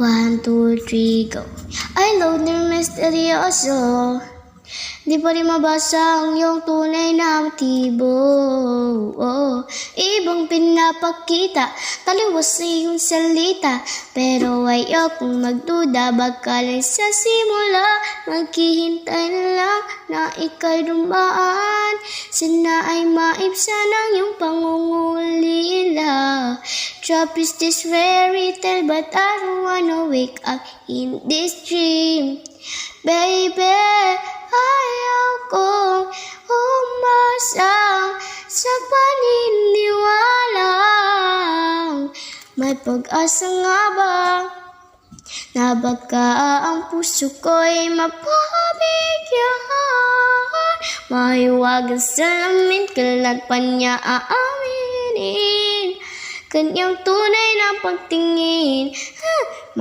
1, 2, 3, go. Ay, loner misteryoso, di pa rin mabasa ang iyong tunay na motibo. Ibang pinapakita, taliwas sa iyong salita, pero ayokong magduda, baka lang sa simula maghihintay na lang na ika'y dumaan. Sana ay maibsan ang iyong pangungulila. Trap is this fairy tale, but I don't wanna wake up in this dream. Baby, ayaw kong umasa sa paniniwalang may pag-asa nga ba na baka ang puso ko'y mapabigyan. Mahiwagan sa lamin, kailan pa niya aaminin kanyang tunay na pagtingin.